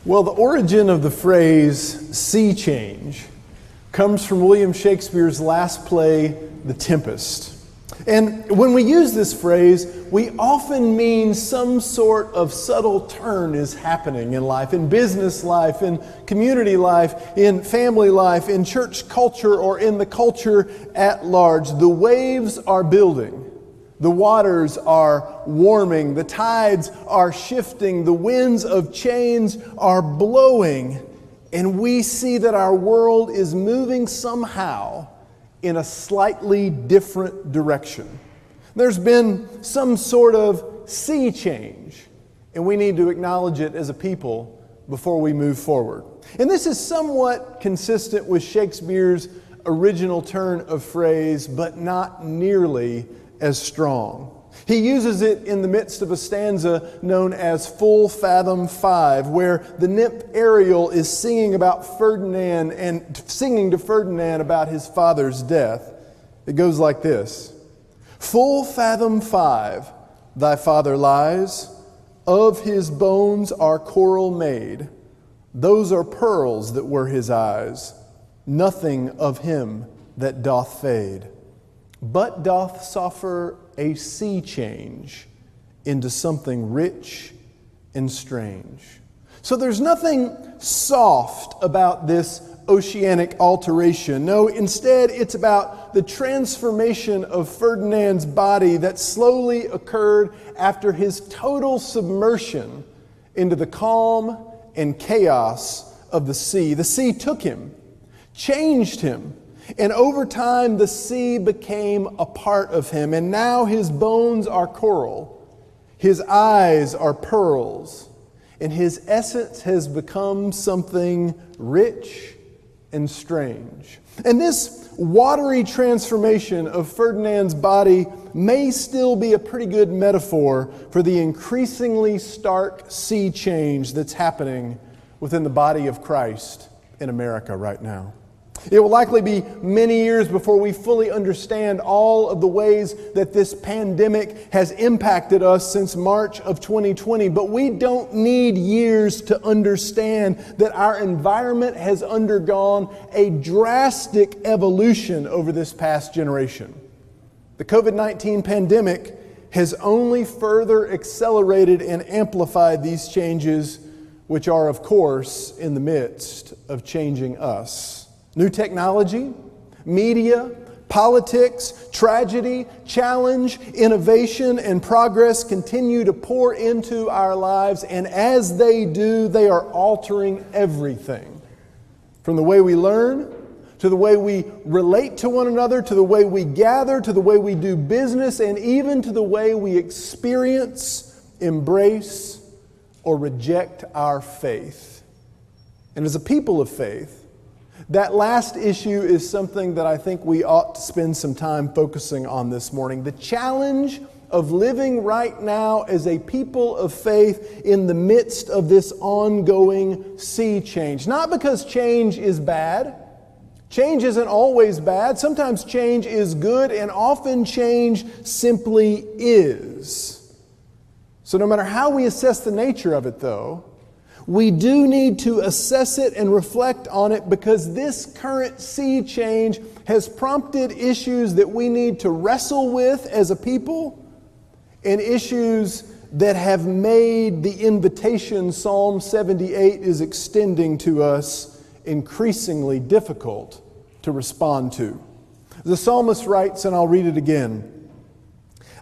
Well, the origin of the phrase sea change comes from William Shakespeare's last play, The Tempest. And when we use this phrase, we often mean some sort of subtle turn is happening in life, in business life, in community life, in family life, in church culture, or in the culture at large. The waves are building. The waters are warming. The tides are shifting. The winds of change are blowing. And we see that our world is moving somehow in a slightly different direction. There's been some sort of sea change, and we need to acknowledge it as a people before we move forward. And this is somewhat consistent with Shakespeare's original turn of phrase, but not nearly as strong. He uses it in the midst of a stanza known as Full Fathom 5, where the nymph Ariel is singing about Ferdinand and singing to Ferdinand about his father's death. It goes like this: Full fathom 5, thy father lies, of his bones are coral made, those are pearls that were his eyes, nothing of him that doth fade, but doth suffer a sea change into something rich and strange. So there's nothing soft about this oceanic alteration. No, instead it's about the transformation of Ferdinand's body that slowly occurred after his total submersion into the calm and chaos of the sea. The sea took him, changed him, and over time, the sea became a part of him. And now his bones are coral, his eyes are pearls, and his essence has become something rich and strange. And this watery transformation of Ferdinand's body may still be a pretty good metaphor for the increasingly stark sea change that's happening within the body of Christ in America right now. It will likely be many years before we fully understand all of the ways that this pandemic has impacted us since March of 2020. But we don't need years to understand that our environment has undergone a drastic evolution over this past generation. The COVID-19 pandemic has only further accelerated and amplified these changes, which are, of course, in the midst of changing us. New technology, media, politics, tragedy, challenge, innovation, and progress continue to pour into our lives, and as they do, they are altering everything. From the way we learn, to the way we relate to one another, to the way we gather, to the way we do business, and even to the way we experience, embrace, or reject our faith. And as a people of faith, that last issue is something that I think we ought to spend some time focusing on this morning. The challenge of living right now as a people of faith in the midst of this ongoing sea change. Not because change is bad. Change isn't always bad. Sometimes change is good, and often change simply is. So no matter how we assess the nature of it, though, we do need to assess it and reflect on it, because this current sea change has prompted issues that we need to wrestle with as a people, and issues that have made the invitation Psalm 78 is extending to us increasingly difficult to respond to. The psalmist writes, and I'll read it again,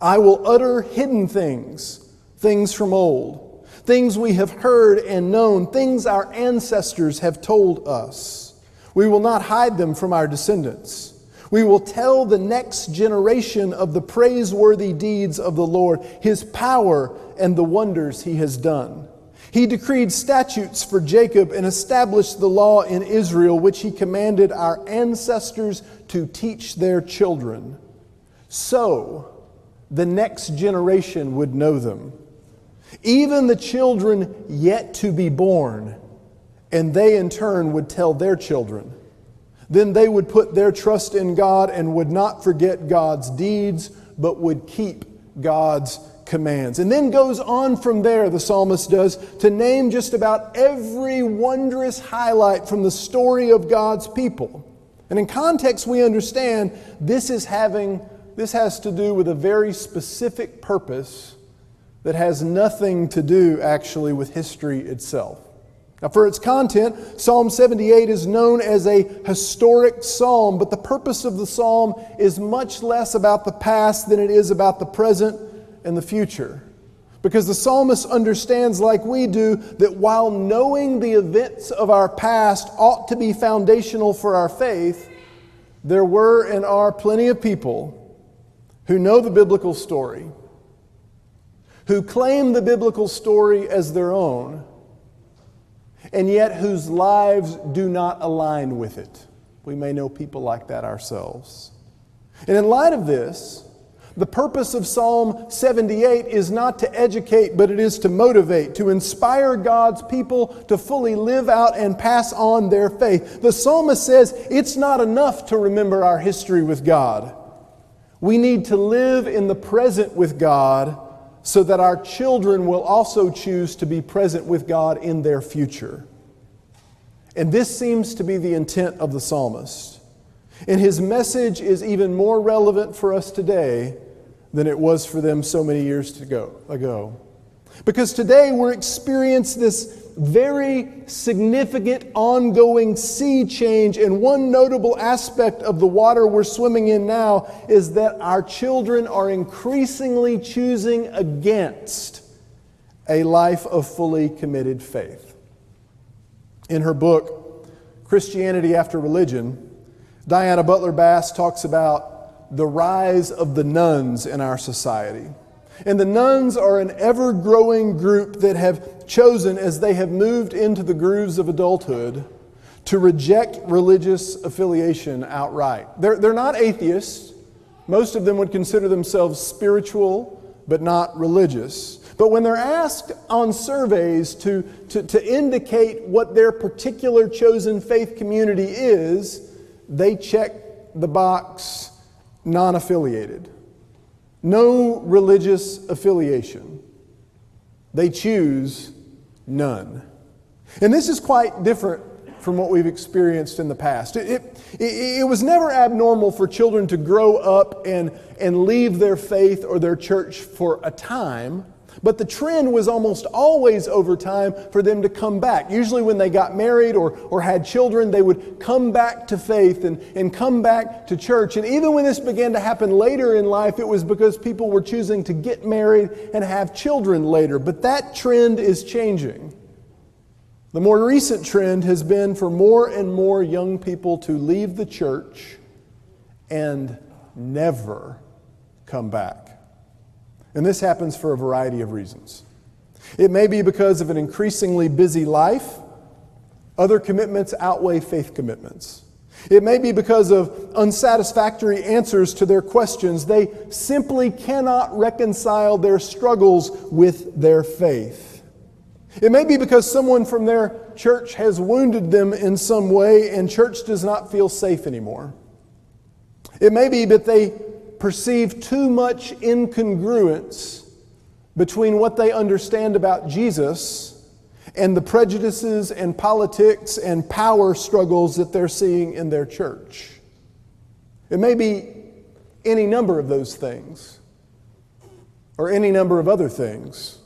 I will utter hidden things, things from old, things we have heard and known, things our ancestors have told us. We will not hide them from our descendants. We will tell the next generation of the praiseworthy deeds of the Lord, His power and the wonders He has done. He decreed statutes for Jacob and established the law in Israel, which He commanded our ancestors to teach their children, so the next generation would know them. Even the children yet to be born, and they in turn would tell their children. Then they would put their trust in God and would not forget God's deeds, but would keep God's commands. And then goes on from there, the psalmist does, to name just about every wondrous highlight from the story of God's people. And in context, we understand this has to do with a very specific purpose that has nothing to do actually with history itself. Now, for its content, Psalm 78 is known as a historic psalm, but the purpose of the psalm is much less about the past than it is about the present and the future. Because the psalmist understands, like we do, that while knowing the events of our past ought to be foundational for our faith, there were and are plenty of people who know the biblical story, who claim the biblical story as their own, and yet whose lives do not align with it. We may know people like that ourselves. And in light of this, the purpose of Psalm 78 is not to educate, but it is to motivate, to inspire God's people to fully live out and pass on their faith. The psalmist says it's not enough to remember our history with God. We need to live in the present with God so that our children will also choose to be present with God in their future. And this seems to be the intent of the psalmist. And his message is even more relevant for us today than it was for them so many years ago. Because today we're experiencing this very significant ongoing sea change, and one notable aspect of the water we're swimming in now is that our children are increasingly choosing against a life of fully committed faith. In her book, Christianity After Religion, Diana Butler Bass talks about the rise of the nuns in our society. And the nuns are an ever-growing group that have chosen, as they have moved into the grooves of adulthood, to reject religious affiliation outright. They're not atheists. Most of them would consider themselves spiritual, but not religious. But when they're asked on surveys to indicate what their particular chosen faith community is, they check the box non-affiliated. No religious affiliation. They choose none. And this is quite different from what we've experienced in the past. It was never abnormal for children to grow up and leave their faith or their church for a time, but the trend was almost always over time for them to come back. Usually when they got married or had children, they would come back to faith and come back to church. And even when this began to happen later in life, it was because people were choosing to get married and have children later. But that trend is changing. The more recent trend has been for more and more young people to leave the church and never come back. And this happens for a variety of reasons. It may be because of an increasingly busy life. Other commitments outweigh faith commitments. It may be because of unsatisfactory answers to their questions. They simply cannot reconcile their struggles with their faith. It may be because someone from their church has wounded them in some way and church does not feel safe anymore. It may be that they perceive too much incongruence between what they understand about Jesus and the prejudices and politics and power struggles that they're seeing in their church. It may be any number of those things, or any number of other things.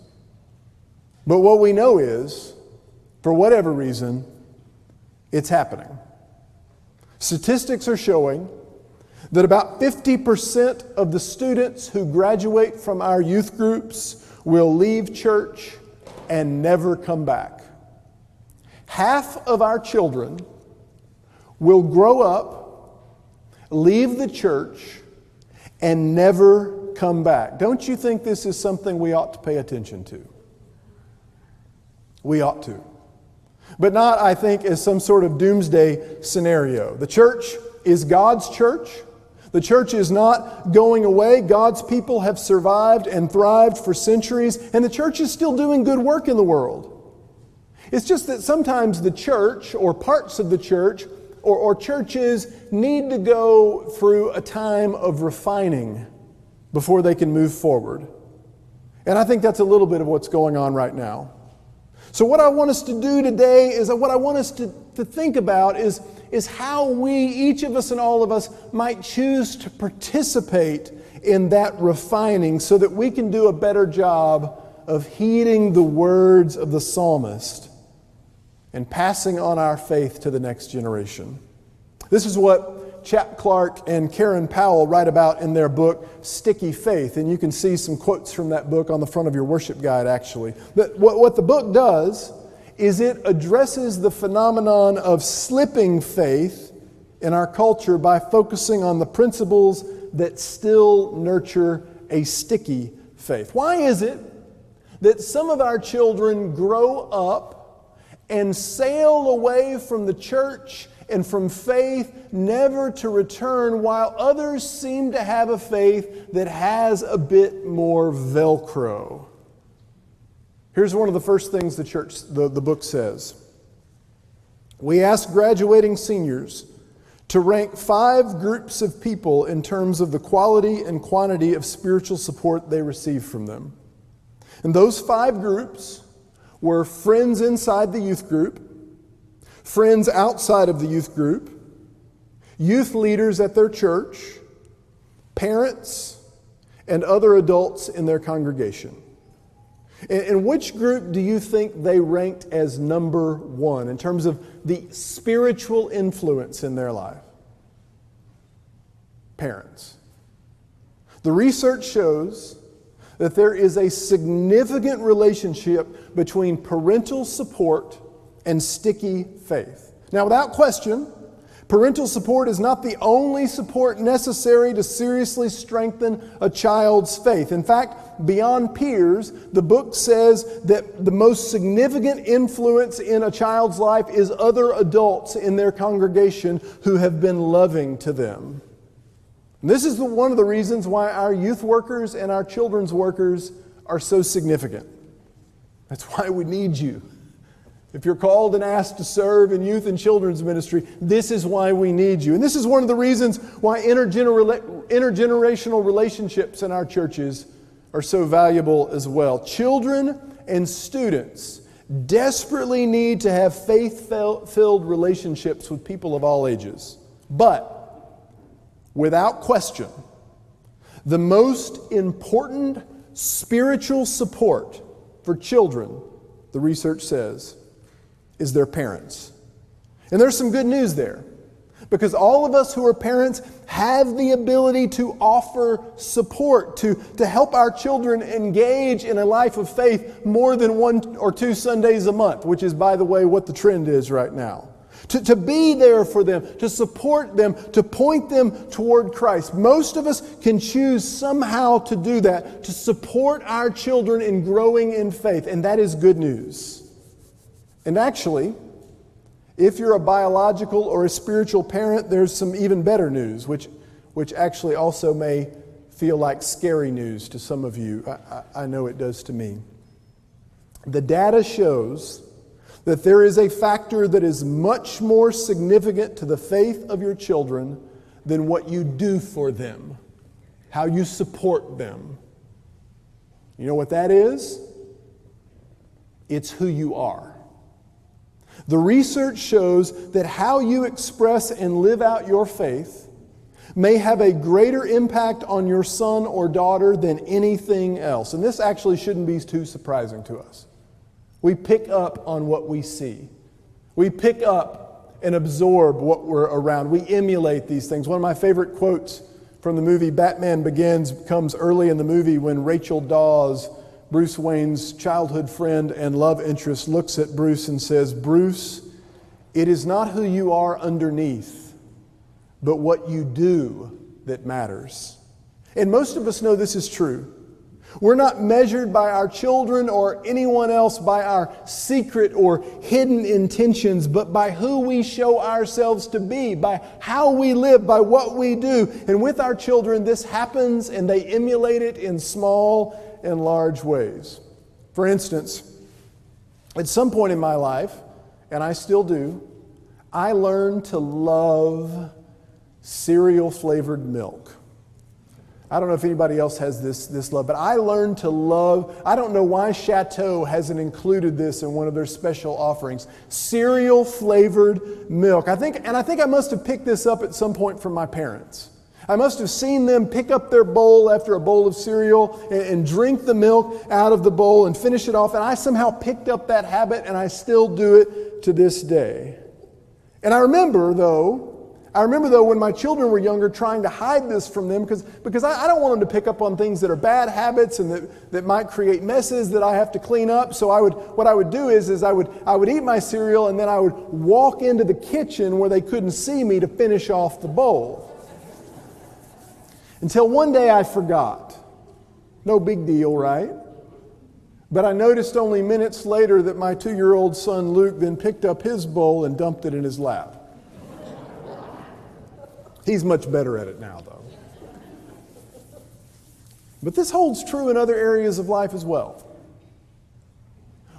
But what we know is, for whatever reason, it's happening. Statistics are showing that about 50% of the students who graduate from our youth groups will leave church and never come back. Half of our children will grow up, leave the church, and never come back. Don't you think this is something we ought to pay attention to? We ought to. But not, I think, as some sort of doomsday scenario. The church is God's church. The church is not going away. God's people have survived and thrived for centuries, and the church is still doing good work in the world. It's just that sometimes the church, or parts of the church, or churches need to go through a time of refining before they can move forward. And I think that's a little bit of what's going on right now. So what I want us to do today is what I want us to think about is how we, each of us and all of us, might choose to participate in that refining so that we can do a better job of heeding the words of the psalmist and passing on our faith to the next generation. This is what Chap Clark and Karen Powell write about in their book, Sticky Faith. And you can see some quotes from that book on the front of your worship guide, actually. But what the book does is it addresses the phenomenon of slipping faith in our culture by focusing on the principles that still nurture a sticky faith. Why is it that some of our children grow up and sail away from the church and from faith, never to return, while others seem to have a faith that has a bit more Velcro? Here's one of the first things the book says. We ask graduating seniors to rank 5 groups of people in terms of the quality and quantity of spiritual support they receive from them. And those 5 groups were friends inside the youth group, friends outside of the youth group, youth leaders at their church, parents, and other adults in their congregation. And which group do you think they ranked as number 1 in terms of the spiritual influence in their life? Parents. The research shows that there is a significant relationship between parental support and sticky faith. Now, without question, parental support is not the only support necessary to seriously strengthen a child's faith. In fact, beyond peers, the book says that the most significant influence in a child's life is other adults in their congregation who have been loving to them. And this is one of the reasons why our youth workers and our children's workers are so significant. That's why we need you. If you're called and asked to serve in youth and children's ministry, this is why we need you. And this is one of the reasons why intergenerational relationships in our churches are so valuable as well. Children and students desperately need to have faith-filled relationships with people of all ages. But without question, the most important spiritual support for children, the research says, is their parents. And there's some good news there, because all of us who are parents have the ability to offer support, to help our children engage in a life of faith more than 1 or 2 Sundays a month, which is, by the way, what the trend is right now. To be there for them, to support them, to point them toward Christ. Most of us can choose somehow to do that, to support our children in growing in faith, and that is good news. And actually, if you're a biological or a spiritual parent, there's some even better news, which actually also may feel like scary news to some of you. I know it does to me. The data shows that there is a factor that is much more significant to the faith of your children than what you do for them, how you support them. You know what that is? It's who you are. The research shows that how you express and live out your faith may have a greater impact on your son or daughter than anything else. And this actually shouldn't be too surprising to us. We pick up on what we see. We pick up and absorb what we're around. We emulate these things. One of my favorite quotes from the movie Batman Begins comes early in the movie when Rachel Dawes, Bruce Wayne's childhood friend and love interest, looks at Bruce and says, "Bruce, it is not who you are underneath, but what you do that matters." And most of us know this is true. We're not measured by our children or anyone else by our secret or hidden intentions, but by who we show ourselves to be, by how we live, by what we do. And with our children, this happens, and they emulate it in small and large ways. For instance, at some point in my life, and I still do, I learned to love cereal-flavored milk. I don't know if anybody else has this love, but I learned to love, I don't know why Chateau hasn't included this in one of their special offerings, cereal flavored milk. I think I must have picked this up at some point from my parents. I must have seen them pick up their bowl after a bowl of cereal and drink the milk out of the bowl and finish it off. And I somehow picked up that habit, and I still do it to this day. And I remember though when my children were younger trying to hide this from them because I don't want them to pick up on things that are bad habits and that might create messes that I have to clean up. So what I would do is I would eat my cereal, and then I would walk into the kitchen where they couldn't see me to finish off the bowl. Until one day I forgot. No big deal, right? But I noticed only minutes later that my 2-year-old son Luke then picked up his bowl and dumped it in his lap. He's much better at it now, though. But this holds true in other areas of life as well.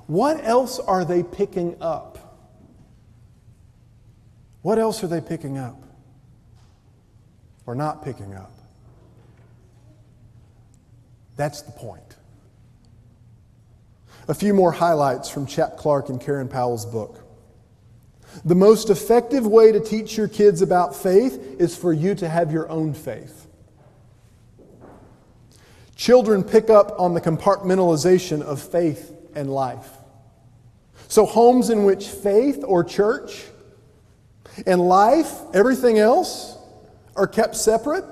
What else are they picking up? What else are they picking up? Or not picking up? That's the point. A few more highlights from Chap Clark and Karen Powell's book. The most effective way to teach your kids about faith is for you to have your own faith. Children pick up on the compartmentalization of faith and life. So homes in which faith or church and life, everything else, are kept separate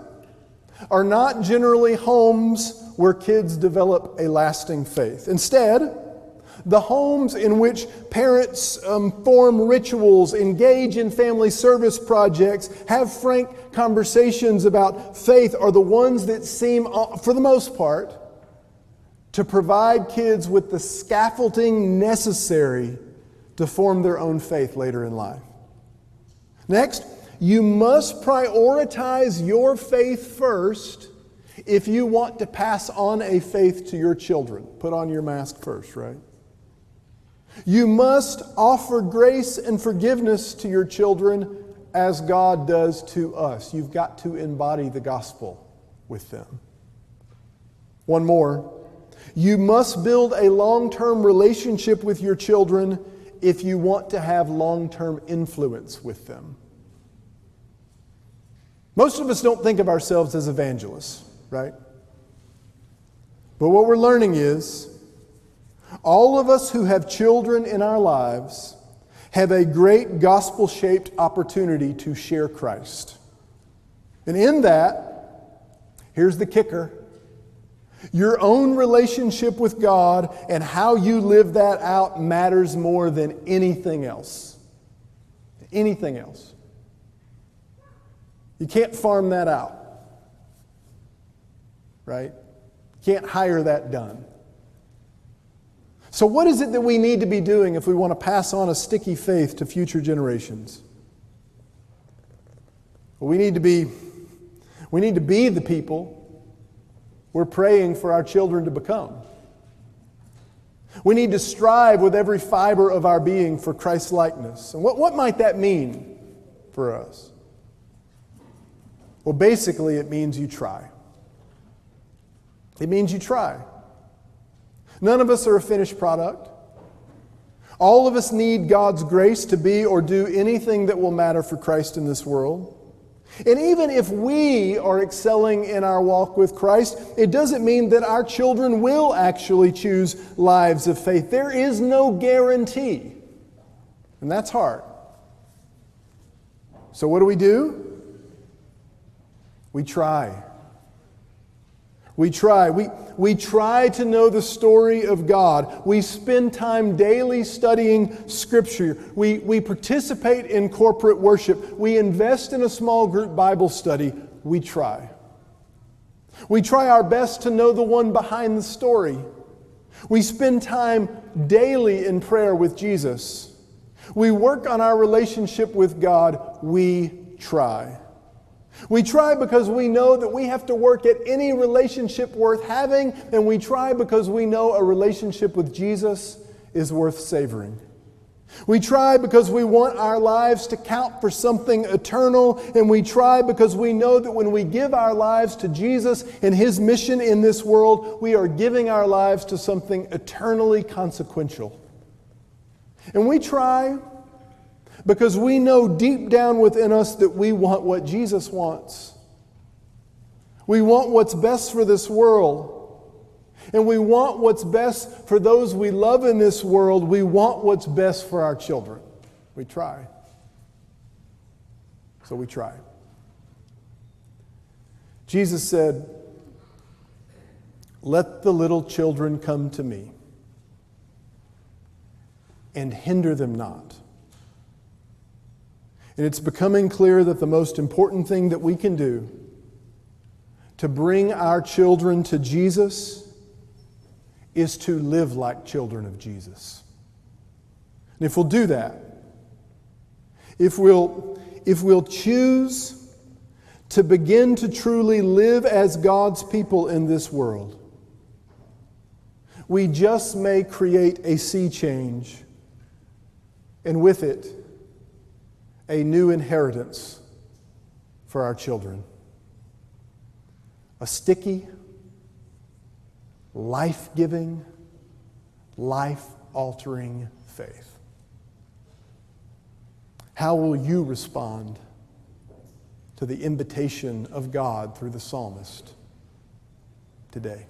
are not generally homes where kids develop a lasting faith. Instead, the homes in which parents form rituals, engage in family service projects, have frank conversations about faith are the ones that seem, for the most part, to provide kids with the scaffolding necessary to form their own faith later in life. Next, you must prioritize your faith first if you want to pass on a faith to your children. Put on your mask first, right? You must offer grace and forgiveness to your children as God does to us. You've got to embody the gospel with them. One more. You must build a long-term relationship with your children if you want to have long-term influence with them. Most of us don't think of ourselves as evangelists, right? But what we're learning is all of us who have children in our lives have a great gospel-shaped opportunity to share Christ. And in that, here's the kicker. Your own relationship with God and how you live that out matters more than anything else. Anything else. You can't farm that out. Right? You can't hire that done. So what is it that we need to be doing if we want to pass on a sticky faith to future generations? Well, we need to be the people we're praying for our children to become. We need to strive with every fiber of our being for Christ's likeness. And what might that mean for us? Well, basically it means you try. It means you try. None of us are a finished product. All of us need God's grace to be or do anything that will matter for Christ in this world. And even if we are excelling in our walk with Christ, it doesn't mean that our children will actually choose lives of faith. There is no guarantee. And that's hard. So what do? We try. We try. We try to know the story of God. We spend time daily studying Scripture. We participate in corporate worship. We invest in a small group Bible study. We try. We try our best to know the one behind the story. We spend time daily in prayer with Jesus. We work on our relationship with God. We try. We try because we know that we have to work at any relationship worth having, and we try because we know a relationship with Jesus is worth savoring. We try because we want our lives to count for something eternal, and we try because we know that when we give our lives to Jesus and His mission in this world, we are giving our lives to something eternally consequential. And we try because we know deep down within us that we want what Jesus wants. We want what's best for this world. And we want what's best for those we love in this world. We want what's best for our children. We try. So we try. Jesus said, "Let the little children come to me, and hinder them not." And it's becoming clear that the most important thing that we can do to bring our children to Jesus is to live like children of Jesus. And if we'll do that, if we'll choose to begin to truly live as God's people in this world, we just may create a sea change, and with it, a new inheritance for our children. A sticky, life-giving, life-altering faith. How will you respond to the invitation of God through the psalmist today?